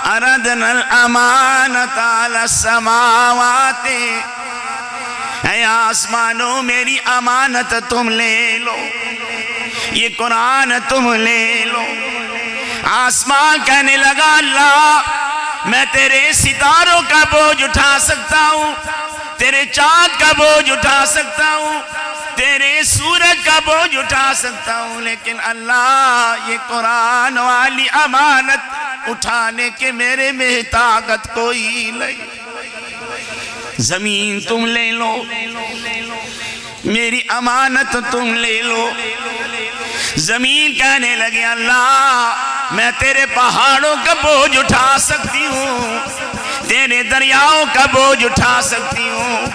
اردنا الامانۃ علی السماوات، اے آسمانوں میری امانت تم لے لو، یہ قرآن تم لے لو۔ آسمان کہنے لگا اللہ میں تیرے ستاروں کا بوجھ اٹھا سکتا ہوں، تیرے چاند کا بوجھ اٹھا سکتا ہوں، تیرے سورج کا بوجھ اٹھا سکتا ہوں، لیکن اللہ یہ قرآن والی امانت اٹھانے کے میرے میں طاقت کوئی نہیں۔ زمین تم لے لو، میری امانت تم لے لو۔ زمین کہنے لگے اللہ میں تیرے پہاڑوں کا بوجھ اٹھا سکتی ہوں، تیرے دریاؤں کا بوجھ اٹھا سکتی ہوں،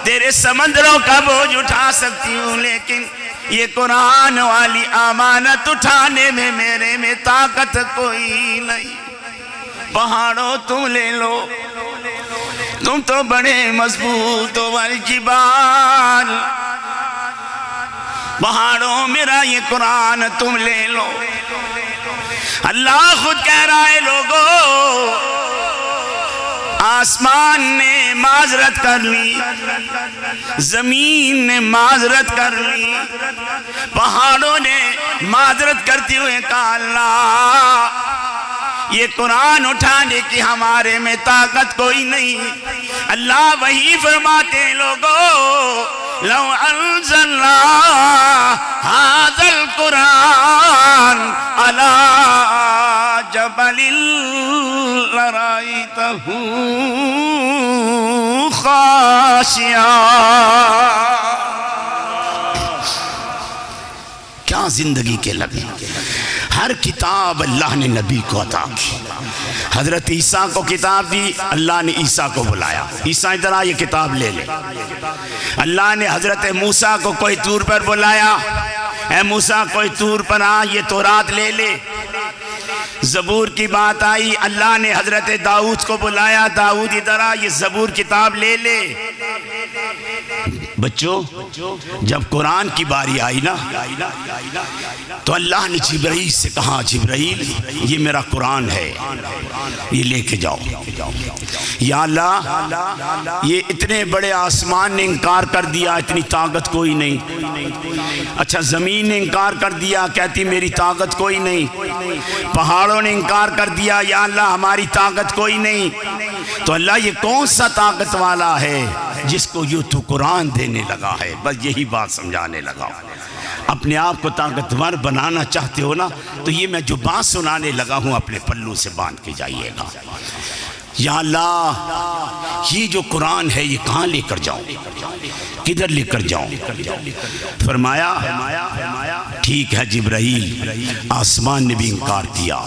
تیرے سمندروں کا بوجھ اٹھا سکتی ہوں، لیکن یہ قرآن والی امانت اٹھانے میں میرے میں طاقت کوئی نہیں۔ پہاڑوں تم لے لو، تم تو بڑے مضبوط ہو، والجبال، پہاڑوں میرا یہ قرآن تم لے لو۔ اللہ خود کہہ رہا ہے لوگو، آسمان نے معذرت کر لی، زمین نے معذرت کر لی، پہاڑوں نے معذرت کرتے ہوئے کہا اللہ یہ قرآن اٹھانے کی ہمارے میں طاقت کوئی نہیں۔ اللہ وہی فرماتے لوگو لو انزلنا هذا القرآن على جبل لرأيته خاشعا۔ کیا زندگی کے لگے، ہر کتاب اللہ نے نبی کو عطا کی۔ حضرت عیسیٰ کو کتاب دی، اللہ نے عیسیٰ کو بلایا، عیسیٰ ادھر آ یہ کتاب لے لے۔ اللہ نے حضرت موسیٰ کو کوئی طور پر بلایا، اے موسیٰ کوئی طور پر آ یہ تورات لے لے۔ زبور کی بات آئی، اللہ نے حضرت داؤد کو بلایا، داؤد ادھر آ یہ زبور کتاب لے لے۔ بچوں جب قرآن کی باری آئی نا تو اللہ نے جبرائیل سے کہا جبرائیل یہ میرا قرآن ہے، یہ لے کے جاؤ۔ یا اللہ یہ اتنے بڑے آسمان نے انکار کر دیا، اتنی طاقت کوئی نہیں۔ اچھا زمین نے انکار کر دیا، کہتی میری طاقت کوئی نہیں۔ پہاڑوں نے انکار کر دیا، یا اللہ ہماری طاقت کوئی نہیں۔ تو اللہ یہ کون سا طاقت والا ہے جس کو یوں تو قرآن دینے لگا ہے؟ بس یہی بات سمجھانے لگا۔ اپنے آپ کو طاقتور بنانا چاہتے ہو نا تو یہ میں جو بات سنانے لگا ہوں اپنے پلوں سے باندھ کے جائیے گا۔ یا اللہ یہ جو قرآن ہے یہ کہاں لے کر جاؤں، کدھر لے کر جاؤں؟ فرمایا ٹھیک ہے جبرائیل، آسمان نے بھی انکار کیا،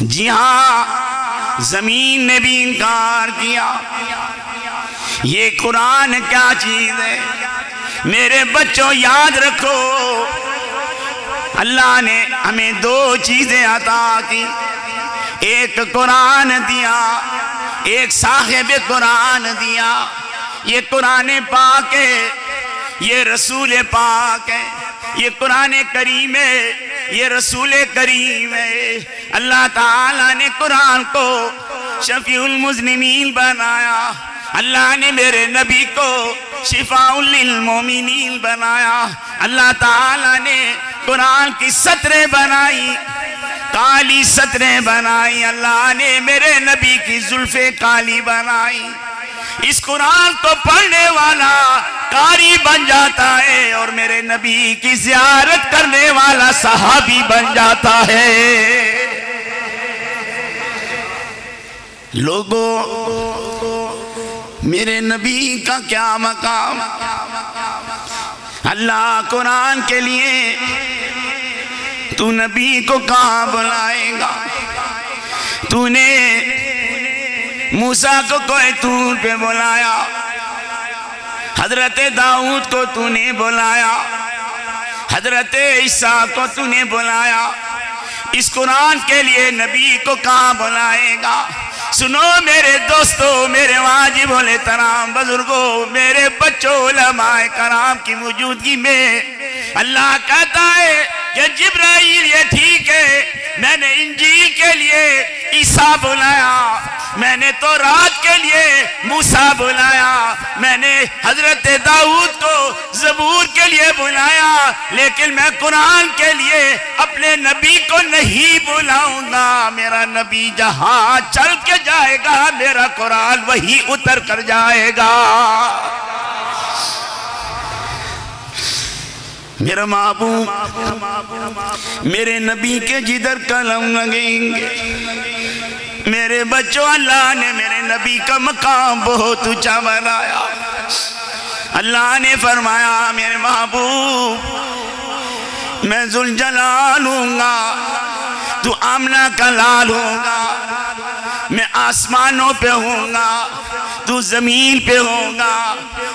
جی ہاں زمین نے بھی انکار کیا۔ یہ قرآن کیا چیز ہے؟ میرے بچوں یاد رکھو اللہ نے ہمیں دو چیزیں عطا کی، ایک قرآن دیا، ایک صاحب قرآن دیا۔ یہ قرآن پاک ہے، یہ رسول پاک ہے، یہ قرآن کریم ہے، یہ رسول کریم ہے۔ اللہ تعالیٰ نے قرآن کو شفیع المذنبین بنایا، اللہ نے میرے نبی کو شفاء للمومنین بنایا۔ اللہ تعالیٰ نے قرآن کی سطریں بنائی، کالی سطریں بنائی، اللہ نے میرے نبی کی زلفیں کالی بنائی۔ اس قرآن کو پڑھنے والا قاری بن جاتا ہے اور میرے نبی کی زیارت کرنے والا صحابی بن جاتا ہے۔ لوگوں میرے نبی کا کیا مقام، اللہ قرآن کے لیے تو نبی کو کہاں بلائے گا؟ تو نے موسیٰ کو کوئی طور پہ بلایا، حضرت داؤد کو تو نے بلایا، حضرت عیسیٰ کو تو نے بلایا، اس قرآن کے لیے نبی کو کہاں بلائے گا؟ سنو میرے دوستو، میرے واجب الاحترام بزرگوں، میرے بچوں، علماء کرام کی موجودگی میں اللہ کہتا ہے کہ جبرائیل یہ ٹھیک ہے میں نے انجیل کے لیے عیسیٰ بلایا، میں نے تورات کے لیے موسیٰ بلایا، میں نے حضرت داؤد کو زبور کے لیے بلایا، لیکن میں قرآن کے لیے اپنے نبی کو نہیں بلاؤں گا۔ میرا نبی جہاں چل کے جائے گا میرا قرآن وہی اتر کر جائے گا۔ میرا محبوب میرے نبی کے جدھر قلم لگیں گے، میرے بچوں اللہ نے میرے نبی کا مقام بہت اونچا بنایا۔ اللہ نے فرمایا میرے محبوب میں ذوالجلال ہوں گا، تو آمنہ کا لال ہوں گا، میں آسمانوں پہ ہوں گا، تو زمین پہ ہوں گا،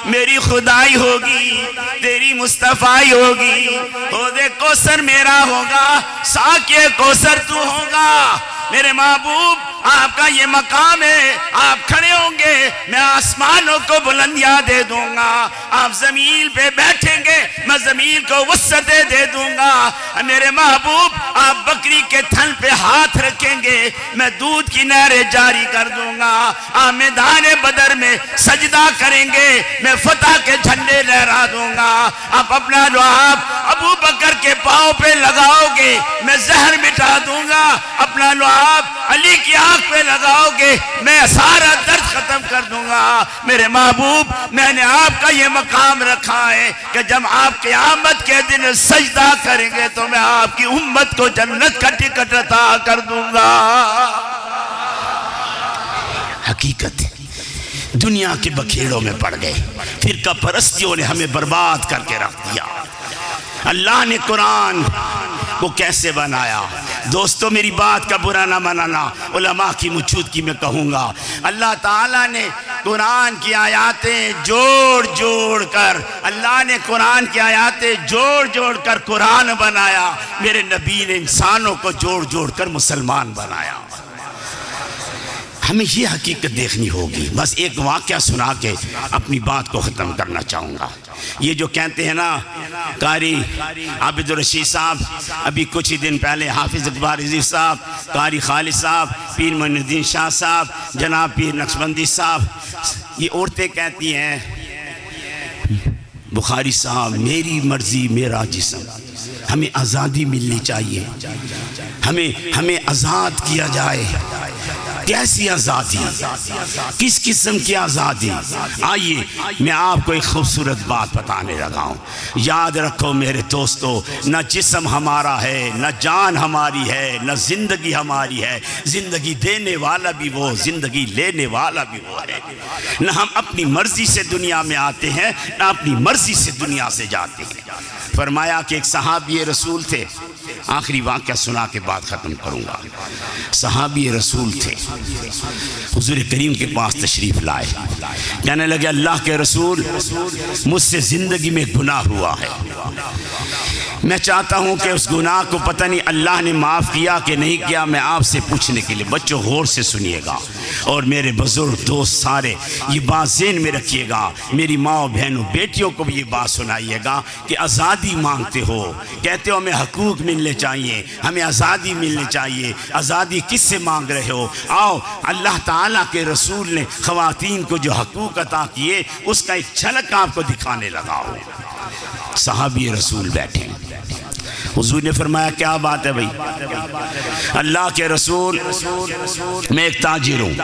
میری خدائی ہوگی، تیری مصطفیٰ ہوگی، حوض کوثر میرا ہوگا، ساقی کوثر تو ہوگا۔ میرے محبوب آپ کا یہ مقام ہے، آپ کھڑے ہوں گے میں آسمانوں کو بلندیاں دے دوں گا، آپ زمین پہ بیٹھیں گے میں زمین کو وسعتیں دے دوں گا۔ میرے محبوب آپ بکری کے تھن پہ ہاتھ رکھیں گے میں دودھ کی نہریں جاری کر دوں گا، آپ میدان بدر میں سجدہ کریں گے میں فتح کے جھنڈے لہرا دوں گا، آپ اپنا لعاب ابو بکر کے پاؤں پہ لگاؤ گے میں زہر مٹا دوں گا، اپنا لعاب علی کی آنکھ پہ لگاؤ گے میں سارا درد ختم کر دوں گا۔ میرے محبوب میں نے آپ کا یہ مقام رکھا ہے کہ جب آپ قیامت کے دن سجدہ کریں گے تو میں آپ کی امت کو جنت کا ٹکٹ عطا کر دوں گا۔ حقیقت ہے دنیا کے بکھیڑوں میں پڑ گئے، فرقہ پرستیوں نے ہمیں برباد کر کے رکھ دیا۔ اللہ نے قرآن کو کیسے بنایا؟ دوستو میری بات کا برا نہ منانا، علماء کی موجودگی میں کہوں گا، اللہ تعالیٰ نے قرآن کی آیاتیں جوڑ جوڑ کر، اللہ نے قرآن کی آیاتیں جوڑ جوڑ کر قرآن بنایا، میرے نبی نے انسانوں کو جوڑ جوڑ کر مسلمان بنایا۔ ہمیں یہ حقیقت دیکھنی ہوگی۔ بس ایک واقعہ سنا کے اپنی بات کو ختم کرنا چاہوں گا۔ یہ جو کہتے ہیں نا قاری عابد الرشید صاحب، ابھی کچھ ہی دن پہلے حافظ اقبال رضوی صاحب، قاری خالد صاحب، پیر معین الدین شاہ صاحب، جناب پیر نقشبندی صاحب، یہ عورتیں کہتی ہیں بخاری صاحب میری مرضی میرا جسم، ہمیں آزادی ملنی چاہیے، ہمیں آزاد کیا جائے۔ کیسی آزادی؟ کس قسم کی آزادی؟ آئیے میں آپ کو ایک خوبصورت بات بتانے لگا ہوں۔ یاد رکھو میرے دوستو، نہ جسم ہمارا ہے، نہ جان ہماری ہے، نہ زندگی ہماری ہے، زندگی دینے والا بھی وہ، زندگی لینے والا بھی وہ ہے۔ نہ ہم اپنی مرضی سے دنیا میں آتے ہیں، نہ اپنی مرضی سے دنیا سے جاتے ہیں۔ فرمایا کہ ایک صحابی رسول تھے، آخری واقعہ سنا کے بعد ختم کروں گا۔ صحابی رسول تھے، حضور کریم کے پاس تشریف لائے، کہنے لگے اللہ کے رسول مجھ سے زندگی میں گناہ ہوا ہے، میں چاہتا ہوں کہ اس گناہ کو پتہ نہیں اللہ نے معاف کیا کہ نہیں کیا، میں آپ سے پوچھنے کے لیے۔ بچوں غور سے سنیے گا اور میرے بزرگ دوست سارے یہ بات ذہن میں رکھیے گا، میری ماں بہنوں بیٹیوں کو بھی یہ بات سنائیے گا کہ آزادی مانگتے ہو، کہتے ہو ہمیں حقوق ملنے چاہیے، ہمیں آزادی ملنی چاہیے، آزادی کس سے مانگ رہے ہو؟ آؤ اللہ تعالیٰ کے رسول نے خواتین کو جو حقوق عطا کیے اس کا ایک جھلک آپ کو دکھانے لگا ہو۔ صحابی رسول بیٹھے، حضور نے فرمایا کیا بات ہے بھائی؟ اللہ کے رسول میں ایک تاجر ہوں،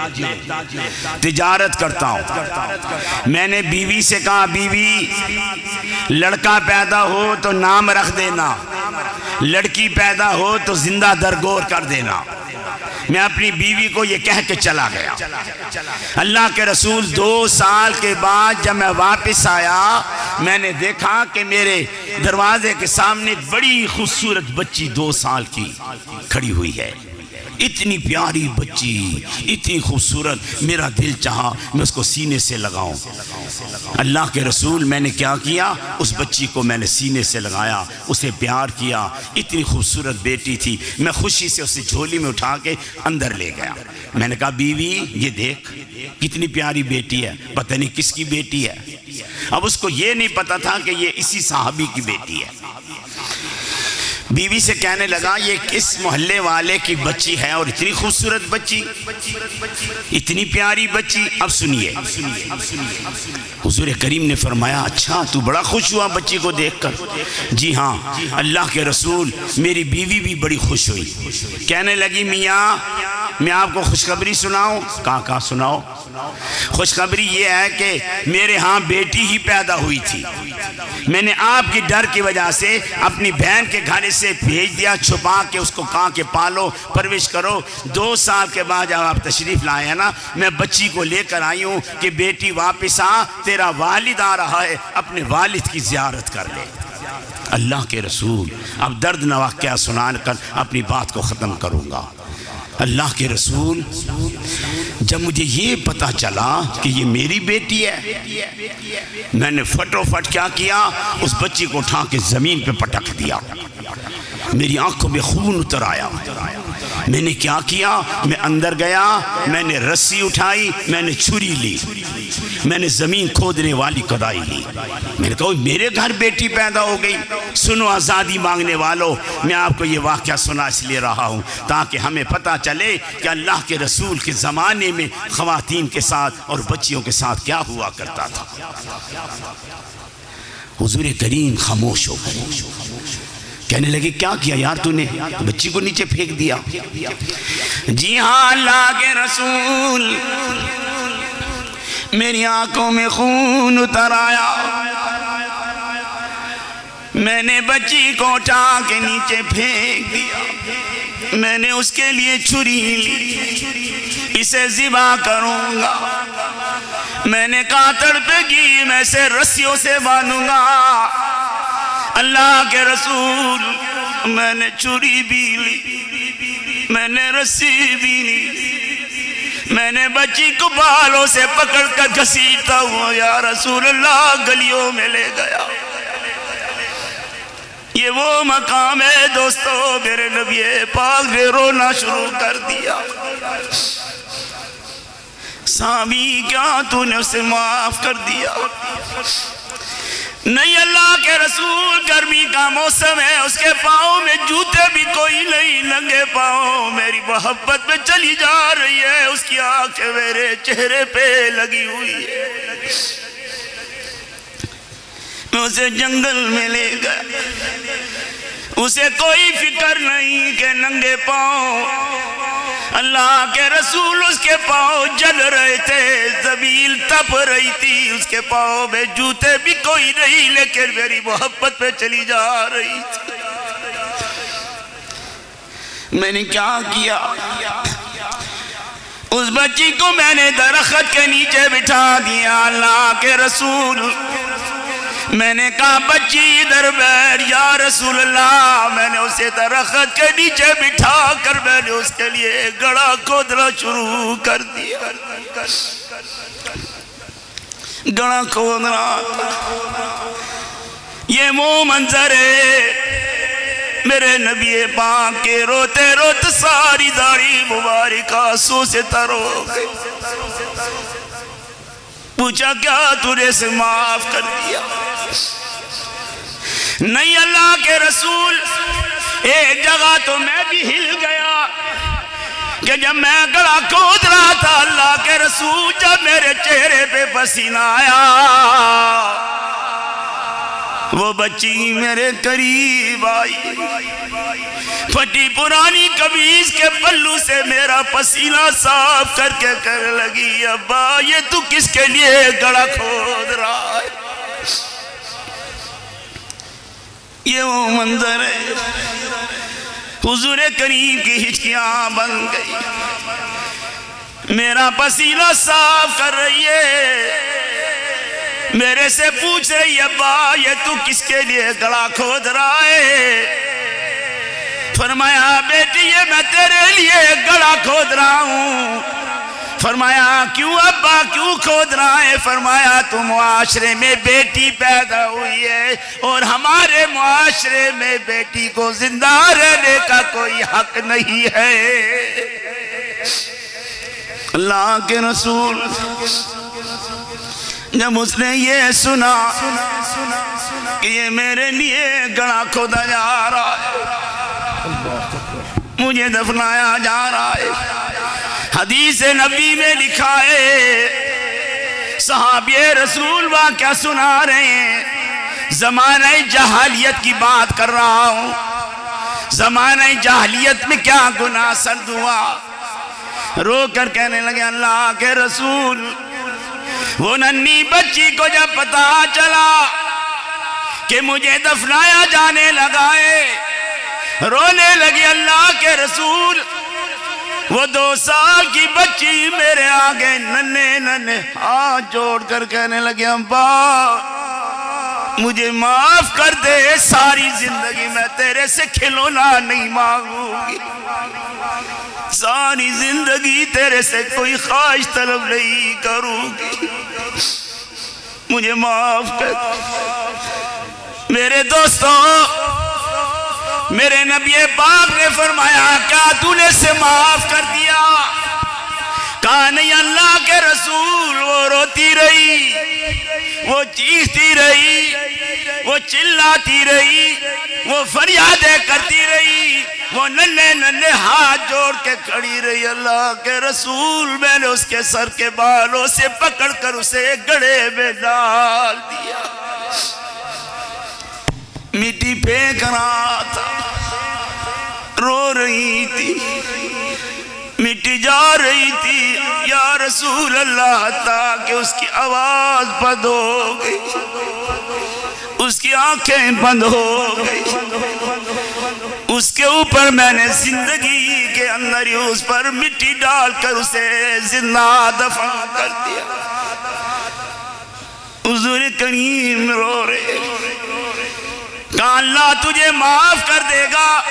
تجارت کرتا ہوں، میں نے بیوی سے کہا بیوی لڑکا پیدا ہو تو نام رکھ دینا، لڑکی پیدا ہو تو زندہ درگور کر دینا۔ میں اپنی بیوی کو یہ کہہ کے چلا گیا۔ اللہ کے رسول 2 سال کے بعد جب میں واپس آیا میں نے دیکھا کہ میرے دروازے کے سامنے ایک بڑی خوبصورت بچی 2 سال کی کھڑی ہوئی ہے، اتنی پیاری بچی، اتنی خوبصورت، میرا دل چاہا میں اس کو سینے سے لگاؤں۔ اللہ کے رسول میں نے کیا کیا، اس بچی کو میں نے سینے سے لگایا، اسے پیار کیا، اتنی خوبصورت بیٹی تھی، میں خوشی سے اسے جھولی میں اٹھا کے اندر لے گیا۔ میں نے کہا بیوی یہ دیکھ کتنی پیاری بیٹی ہے، پتہ نہیں کس کی بیٹی ہے۔ اب اس کو یہ نہیں پتا تھا کہ یہ اسی صحابی کی بیٹی ہے۔ بیوی سے کہنے لگا یہ کس محلے والے کی بچی ہے اور اتنی خوبصورت بچی، اتنی پیاری بچی؟ اب سنیے، حضور کریم نے فرمایا اچھا تو بڑا خوش ہوا بچی کو دیکھ کر؟ جی ہاں اللہ کے رسول میری بیوی بھی بڑی خوش ہوئی۔ کہنے لگی میاں میں آپ کو خوشخبری سناؤں؟ کہاں سناؤ؟ خوشخبری یہ ہے کہ میرے ہاں بیٹی ہی پیدا ہوئی تھی، میں نے آپ کی ڈر کی وجہ سے اپنی بہن کے گھر سے بھیج دیا چھپا کے، اس کو کہا کہ پالو پرورش کرو۔ 2 سال کے بعد جب آپ تشریف لائے ہیں نا میں بچی کو لے کر آئی ہوں کہ بیٹی واپس آ، تیرا والد آ رہا ہے، اپنے والد کی زیارت کر لے۔ اللہ کے رسول، اب دردناک واقعہ سنا کر اپنی بات کو ختم کروں گا۔ اللہ کے رسول جب مجھے یہ پتا چلا کہ یہ میری بیٹی ہے، میں نے فٹوفٹ کیا کیا، اس بچی کو اٹھا کے زمین پہ پٹک دیا۔ میری آنکھوں میں خون اتر آیا۔ میں نے کیا کیا، میں اندر گیا، میں نے رسی اٹھائی، میں نے چھری لی، میں نے زمین کھودنے والی کدائی لی۔ میں نے کہا میرے گھر بیٹی پیدا ہو گئی۔ سنو آزادی مانگنے والوں، میں آپ کو یہ واقعہ سنا اس لیے رہا ہوں تاکہ ہمیں پتہ چلے کہ اللہ کے رسول کے زمانے میں خواتین کے ساتھ اور بچیوں کے ساتھ کیا ہوا کرتا تھا۔ حضور کریم خاموش ہو گئے، کہنے لگے کیا کیا یار تو نے؟ بچی کو نیچے پھینک دیا۔ جی ہاں اللہ کے رسول میری آنکھوں میں خون اتر آیا، میں نے بچی کو اٹھا کے نیچے پھینک دیا، میں نے اس کے لیے چھری لی، اسے ذبح کروں گا۔ میں نے کہا تڑپے گی میں اسے رسیوں سے باندھوں گا۔ اللہ کے رسول میں نے چھری بھی لی، میں نے رسی بھی لی، میں نے بچی کو بالوں سے پکڑ کر گھسیٹتا ہوا یا رسول اللہ گلیوں میں لے گیا۔ یہ وہ مقام ہے دوستو، میرے نبی پاک نے رونا شروع کر دیا۔ سامی کیا تو نے اسے معاف کر دیا؟ نہیں اللہ کے رسول گرمی کا موسم ہے، اس کے پاؤں میں جوتے بھی کوئی نہیں، ننگے پاؤں میری محبت میں چلی جا رہی ہے، اس کی آنکھیں میرے چہرے پہ لگی ہوئی ہے۔ میں اسے جنگل میں لے گیا، اسے کوئی فکر نہیں کہ ننگے پاؤں اللہ کے رسول اس کے پاؤں جل رہے تھے، زمین تپ رہی تھی، اس کے پاؤں میں جوتے بھی کوئی نہیں، لیکن میری محبت پہ چلی جا رہی تھی۔ میں نے کیا کیا، اس بچی کو میں نے درخت کے نیچے بٹھا دیا۔ اللہ کے رسول میں نے کہا بچی ادھر بیٹھ یا رسول اللہ، میں نے اسے درخت کے نیچے بٹھا کر میں نے اس کے لیے گڑھا کھودنا شروع کر دیا۔ گڑھا کھودنا یہ وہ منظر ہے میرے نبی پاک کے روتے روتے ساری داڑھی مبارک آنسو سے تر ہو گئی۔ پوچھا کیا تو نے اسے معاف کر دیا؟ نہیں اللہ کے رسول ایک جگہ تو میں بھی ہل گیا کہ جب میں گڑھا کھود رہا تھا اللہ کے رسول جب میرے چہرے پہ پسینہ آیا وہ بچی میرے قریب آئی، پھٹی پرانی قمیض کے پلو سے میرا پسینہ صاف کر کے کہنے لگی ابا یہ تو کس کے لیے گڑھا کھود رہا ہے؟ یہ وہ منظر ہے، حضور کریم کی ہچکیاں بن گئی، میرا پسینہ صاف کر رہی ہے، میرے سے پوچھ رہی ابا یہ تو کس کے لیے گڑھا کھود رہا ہے؟ فرمایا بیٹی یہ میں تیرے لیے گڑھا کھود رہا ہوں۔ فرمایا کیوں ابا کیوں کھود رہا ہے؟ فرمایا تو معاشرے میں بیٹی پیدا ہوئی ہے اور ہمارے معاشرے میں بیٹی کو زندہ رہنے کا کوئی حق نہیں ہے۔ اللہ کے رسول جب اس نے یہ سنا کہ یہ میرے لیے گڑھا کھودا جا رہا ہے مجھے دفنایا جا رہا ہے۔ حدیث نبی میں لکھا ہے، صحابی رسول واقعہ سنا رہے ہیں، زمانہ جاہلیت کی بات کر رہا ہوں۔ زمانہ جاہلیت میں کیا گناہ سرد ہوا، رو کر کہنے لگے اللہ کے رسول، وہ ننھی بچی کو جب پتا چلا کہ مجھے دفنایا جانے لگا ہے، رونے لگی اللہ کے رسول، وہ 2 سال کی بچی میرے آگے ننھے ننھے ہاتھ جوڑ کر کہنے لگے ابا مجھے معاف کر دے، ساری زندگی میں تیرے سے کھلونا نہیں مانگوں گی، ساری زندگی تیرے سے کوئی خواہش طلب نہیں کروں گی، مجھے معاف کر۔ میرے دوستوں، میرے نبی پاک نے فرمایا کیا تو نے سے معاف کر دیا؟ کہا نہیں اللہ کے رسول، وہ روتی رہی، وہ چیختی رہی، وہ چلاتی رہی، وہ فریادیں کرتی رہی، وہ ننھے ننھے ہاتھ جوڑ کے کھڑی رہی۔ اللہ کے رسول، میں نے اس کے سر کے بالوں سے پکڑ کر اسے گڑھے میں ڈال دیا، مٹی پھینک رہا تھا، رو رہی تھی، مٹی جا رہی تھی، یا رسول اللہ، تاکہ اس کی آواز بند ہو گئی، اس کی آنکھیں بند ہو گئی، اس کے اوپر میں نے زندگی کے اندر ہی اس پر مٹی ڈال کر اسے زندہ دفن کر دیا۔ حضور کریم رو رہے، کہا اللہ تجھے معاف کر دے گا،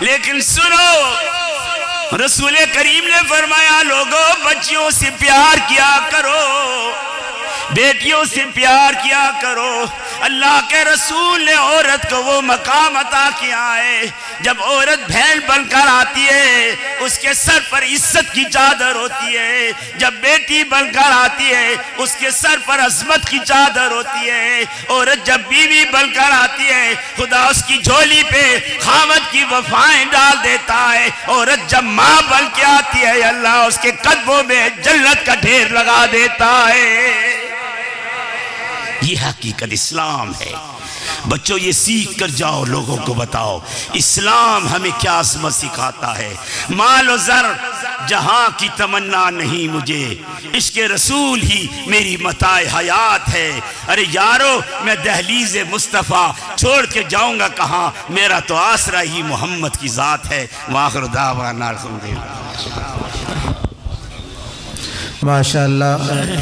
لیکن سنو، رسول کریم نے فرمایا لوگوں بچیوں سے پیار کیا کرو، بیٹیوں سے پیار کیا کرو۔ اللہ کے رسول نے عورت کو وہ مقام عطا کیا ہے، جب عورت بہن بن کر آتی ہے اس کے سر پر عزت کی چادر ہوتی ہے، جب بیٹی بن کر آتی ہے اس کے سر پر عظمت کی چادر ہوتی ہے، عورت جب بیوی بن کر آتی ہے خدا اس کی جھولی پہ خاوند کی وفائیں ڈال دیتا ہے، عورت جب ماں بن کے آتی ہے اللہ اس کے قدموں میں جنت کا ڈھیر لگا دیتا ہے۔ یہ حقیقت اسلام ہے۔ بچوں یہ سیکھ کر جاؤ، لوگوں کو بتاؤ اسلام ہمیں کیا عظمت سکھاتا ہے۔ مال و زر جہاں کی تمنا نہیں مجھے، عشق رسول ہی میری متاع حیات ہے۔ ارے یارو میں دہلیز مصطفیٰ چھوڑ کے جاؤں گا کہاں، میرا تو آسرا ہی محمد کی ذات ہے۔ وآخر دعوانا الحمدللہ۔ ماشاءاللہ،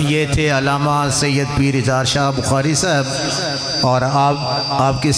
یہ تھے علامہ سید پیر اظہار شاہ بخاری صاحب، اور آپ کے